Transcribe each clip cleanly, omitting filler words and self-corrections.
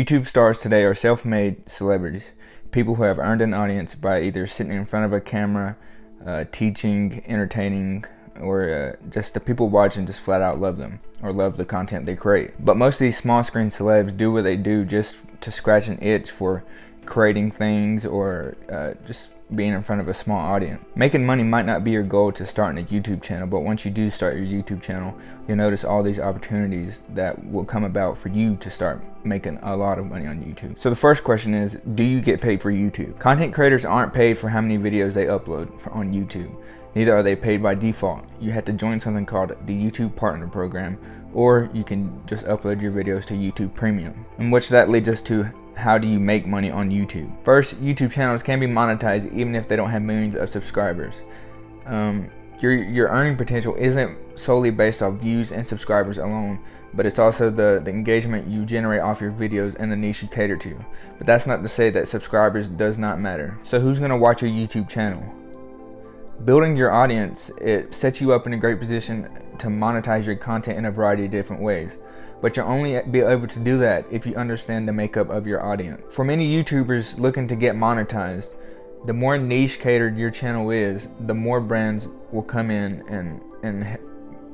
YouTube stars today are self-made celebrities, people who have earned an audience by either sitting in front of a camera, teaching, entertaining, or just the people watching just flat out love them or love the content they create. But most of these small screen celebs do what they do just to scratch an itch for creating things or just being in front of a small audience. Making money might not be your goal to starting a YouTube channel, but once you do start your YouTube channel, you'll notice all these opportunities that will come about for you to start making a lot of money on YouTube. So the first question is, do you get paid for YouTube? Content creators aren't paid for how many videos they upload on YouTube. Neither are they paid by default. You have to join something called the YouTube Partner Program, or you can just upload your videos to YouTube Premium. In which that leads us to, how do you make money on YouTube? First, YouTube channels can be monetized even if they don't have millions of subscribers. Your earning potential isn't solely based off views and subscribers alone, but it's also the engagement you generate off your videos and the niche you cater to. But that's not to say that subscribers does not matter. So who's gonna watch your YouTube channel? Building your audience, it sets you up in a great position to monetize your content in a variety of different ways. But you'll only be able to do that if you understand the makeup of your audience. For many YouTubers looking to get monetized, the more niche catered your channel is, the more brands will come in and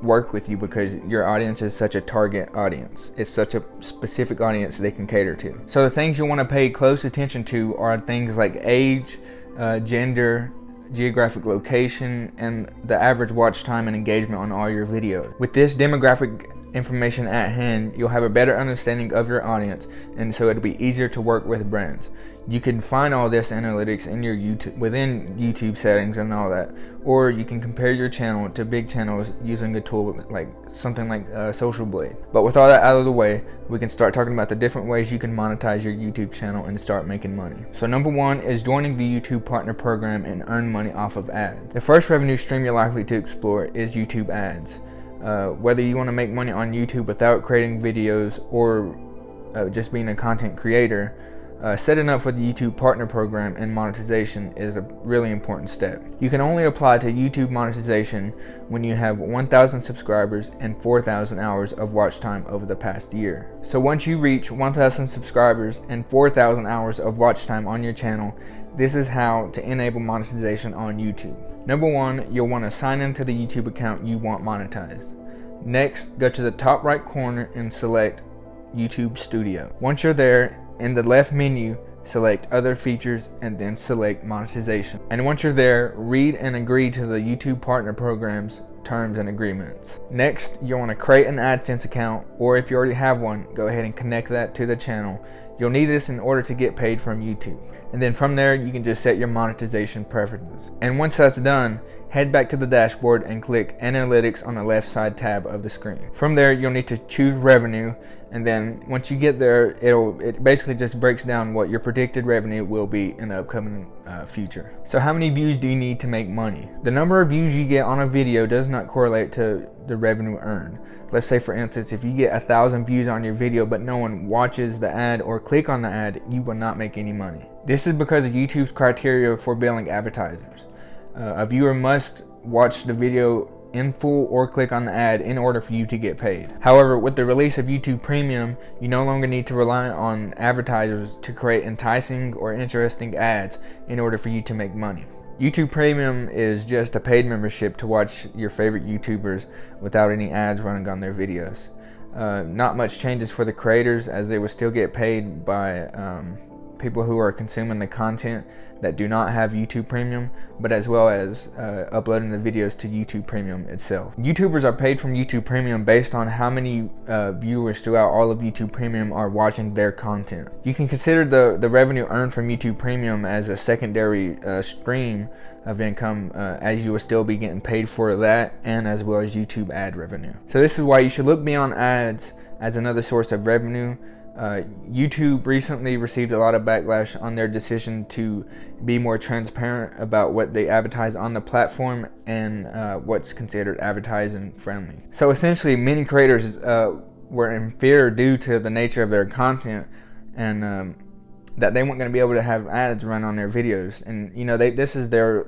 work with you, because your audience is such a target audience. It's such a specific audience they can cater to. So the things you'll want to pay close attention to are things like age, gender, geographic location, and the average watch time and engagement on all your videos. With this demographic information at hand, you'll have a better understanding of your audience, and so it'll be easier to work with brands. You can find all this analytics in your within YouTube settings and all that, or you can compare your channel to big channels using a tool like something like Social Blade. But with all that out of the way, we can start talking about the different ways you can monetize your YouTube channel and start making money. So number one is joining the YouTube Partner Program and earn money off of ads. The first revenue stream you're likely to explore is YouTube ads. Whether you want to make money on YouTube without creating videos or just being a content creator, setting up for the YouTube Partner Program and monetization is a really important step. You can only apply to YouTube monetization when you have 1,000 subscribers and 4,000 hours of watch time over the past year. So once you reach 1,000 subscribers and 4,000 hours of watch time on your channel, this is how to enable monetization on YouTube. Number one, you'll want to sign into the YouTube account you want monetized. Next, go to the top right corner and select YouTube Studio. Once you're there, in the left menu, select Other Features and then select Monetization. And once you're there, read and agree to the YouTube Partner Program's terms and agreements. Next, you'll want to create an AdSense account, or if you already have one, go ahead and connect that to the channel. You'll need this in order to get paid from YouTube. And then from there, you can just set your monetization preferences. And once that's done, head back to the dashboard and click Analytics on the left side tab of the screen. From there, you'll need to choose Revenue, and then once you get there, it basically just breaks down what your predicted revenue will be in the upcoming future. So how many views do you need to make money? The number of views you get on a video does not correlate to the revenue earned. Let's say, for instance, if you get 1,000 views on your video but no one watches the ad or click on the ad, you will not make any money. This is because of YouTube's criteria for billing advertisers. A viewer must watch the video in full or click on the ad in order for you to get paid. However, with the release of YouTube Premium, you no longer need to rely on advertisers to create enticing or interesting ads in order for you to make money. YouTube Premium is just a paid membership to watch your favorite YouTubers without any ads running on their videos. Not much changes for the creators, as they will still get paid by people who are consuming the content that do not have YouTube Premium, but as well as uploading the videos to YouTube Premium itself. YouTubers are paid from YouTube Premium based on how many viewers throughout all of YouTube Premium are watching their content. You can consider the revenue earned from YouTube Premium as a secondary stream of income, as you will still be getting paid for that, and as well as YouTube ad revenue. So this is why you should look beyond ads as another source of revenue. YouTube recently received a lot of backlash on their decision to be more transparent about what they advertise on the platform and what's considered advertising friendly. So essentially, many creators were in fear due to the nature of their content, and that they weren't going to be able to have ads run on their videos. And you know, this is their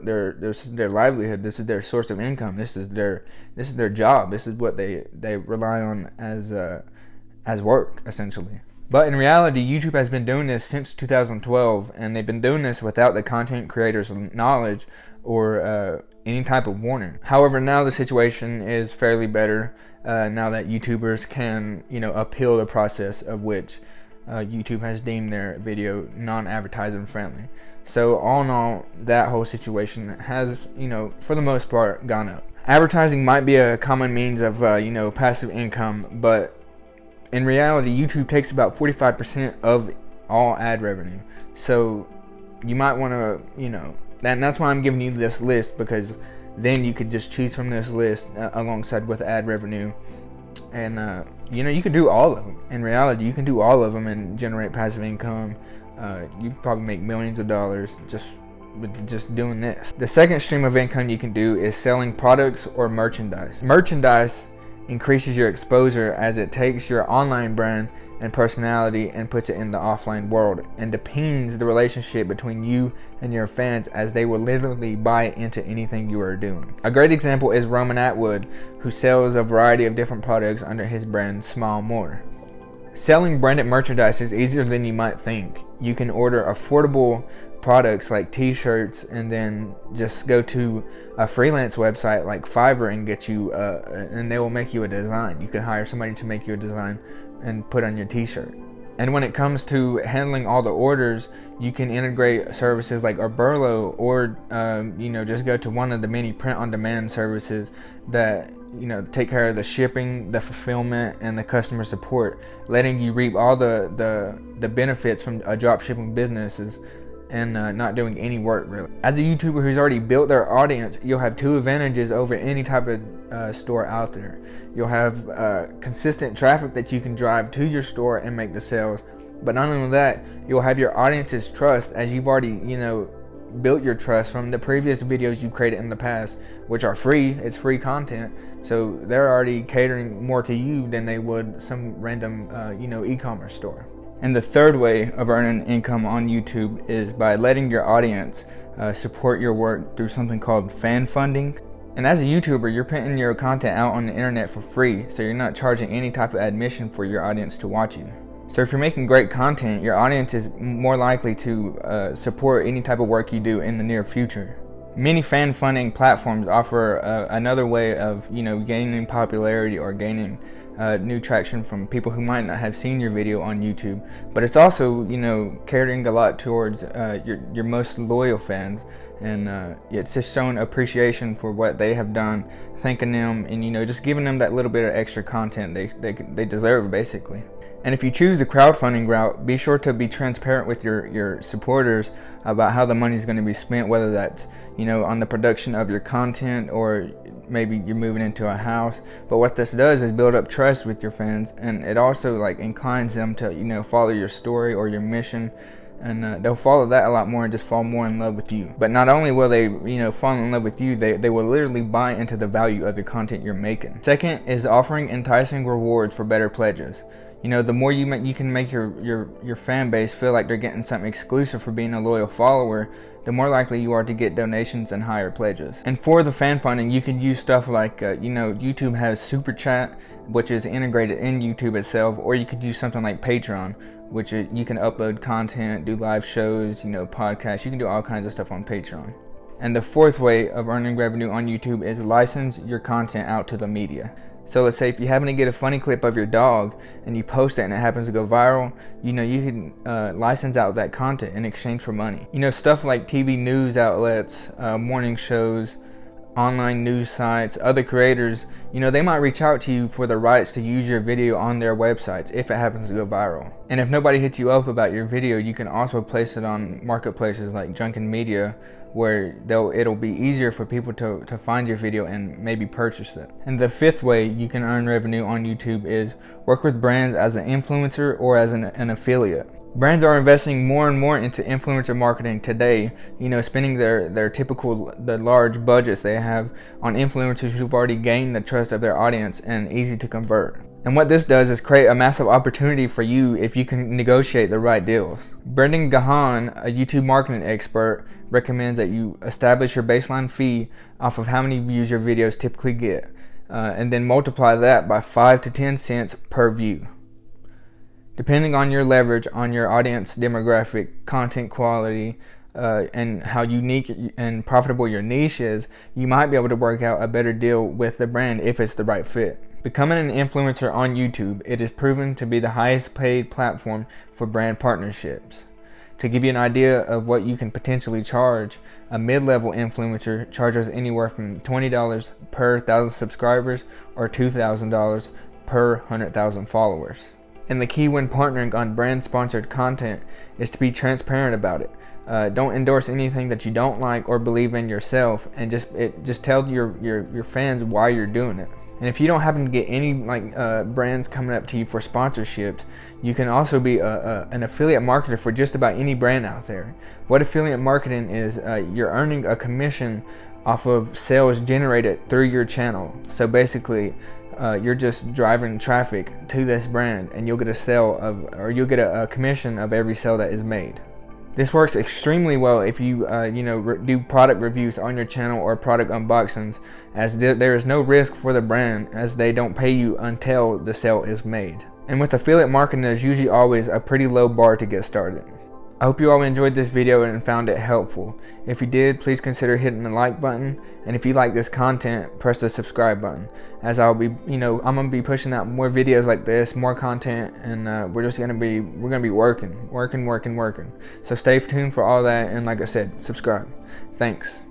livelihood. This is their source of income. This is their job. This is what they rely on as work, essentially. But in reality, YouTube has been doing this since 2012, and they've been doing this without the content creators' knowledge or any type of warning. However, now the situation is fairly better now that YouTubers can, appeal the process of which YouTube has deemed their video non-advertising friendly. So all in all, that whole situation has, for the most part, gone up. Advertising might be a common means of, passive income, but in reality, YouTube takes about 45% of all ad revenue. So you might want to, and that's why I'm giving you this list, because then you could just choose from this list alongside with ad revenue. And, you could do all of them. In reality, you can do all of them and generate passive income. You probably make millions of dollars just doing this. The second stream of income you can do is selling products or merchandise. Merchandise increases your exposure as it takes your online brand and personality and puts it in the offline world, and deepens the relationship between you and your fans, as they will literally buy into anything you are doing. A great example is Roman Atwood, who sells a variety of different products under his brand Small More. Selling branded merchandise is easier than you might think. You can order affordable products like t-shirts and then just go to a freelance website like Fiverr and get you and they will make you a design. You can hire somebody to make you a design and put on your t-shirt. And when it comes to handling all the orders, you can integrate services like Oberlo, or just go to one of the many print-on-demand services that take care of the shipping, the fulfillment, and the customer support, letting you reap all the benefits from a drop shipping businesses and not doing any work really. As a YouTuber who's already built their audience, you'll have two advantages over any type of store out there. You'll have consistent traffic that you can drive to your store and make the sales. But not only that, you'll have your audience's trust, as you've already, built your trust from the previous videos you've created in the past, which are free. It's free content. So they're already catering more to you than they would some random, e-commerce store. And the third way of earning income on YouTube is by letting your audience support your work through something called fan funding. And as a YouTuber, you're putting your content out on the internet for free, so you're not charging any type of admission for your audience to watch you. So if you're making great content, your audience is more likely to support any type of work you do in the near future. Many fan funding platforms offer another way of gaining popularity or gaining new traction from people who might not have seen your video on YouTube, but it's also catering a lot towards your most loyal fans, and it's just showing appreciation for what they have done, thanking them, and just giving them that little bit of extra content they deserve basically. And if you choose the crowdfunding route, be sure to be transparent with your supporters about how the money is going to be spent, whether that's on the production of your content, or maybe you're moving into a house. But what this does is build up trust with your fans, and it also inclines them to follow your story or your mission, and they'll follow that a lot more and just fall more in love with you. But not only will they fall in love with you, they will literally buy into the value of the content you're making. Second is offering enticing rewards for better pledges. The more you can make your fan base feel like they're getting something exclusive for being a loyal follower, the more likely you are to get donations and higher pledges. And for the fan funding, you can use stuff like, YouTube has Super Chat, which is integrated in YouTube itself, or you could use something like Patreon, which you can upload content, do live shows, podcasts. You can do all kinds of stuff on Patreon. And the fourth way of earning revenue on YouTube is license your content out to the media. So let's say if you happen to get a funny clip of your dog and you post it and it happens to go viral, you can license out that content in exchange for money. Stuff like TV news outlets, morning shows, online news sites, other creators, they might reach out to you for the rights to use your video on their websites if it happens to go viral. And if nobody hits you up about your video, you can also place it on marketplaces like Junkin Media, where it'll be easier for people to find your video and maybe purchase it. And the fifth way you can earn revenue on YouTube is work with brands as an influencer or as an affiliate. Brands are investing more and more into influencer marketing today, spending their typical, the large budgets they have on influencers who've already gained the trust of their audience and easy to convert. And what this does is create a massive opportunity for you if you can negotiate the right deals. Brendan Gahan, a YouTube marketing expert, recommends that you establish your baseline fee off of how many views your videos typically get, and then multiply that by 5 to 10 cents per view. Depending on your leverage, on your audience demographic, content quality, and how unique and profitable your niche is, you might be able to work out a better deal with the brand if it's the right fit. Becoming an influencer on YouTube, it is proven to be the highest paid platform for brand partnerships. To give you an idea of what you can potentially charge, a mid-level influencer charges anywhere from $20 per 1,000 subscribers or $2,000 per 100,000 followers. And the key when partnering on brand-sponsored content is to be transparent about it. Don't endorse anything that you don't like or believe in yourself, and just tell your fans why you're doing it. And if you don't happen to get any brands coming up to you for sponsorships, you can also be an affiliate marketer for just about any brand out there. What affiliate marketing is, you're earning a commission off of sales generated through your channel. So basically, you're just driving traffic to this brand, and you'll get you'll get a commission of every sale that is made. This works extremely well if you do product reviews on your channel or product unboxings, as there is no risk for the brand, as they don't pay you until the sale is made. And with affiliate marketing, there's usually always a pretty low bar to get started. I hope you all enjoyed this video and found it helpful. If you did, please consider hitting the like button, and if you like this content, press the subscribe button, as I'm gonna be pushing out more videos like this, more content, and we're gonna be working. So stay tuned for all that, and like I said, subscribe. Thanks.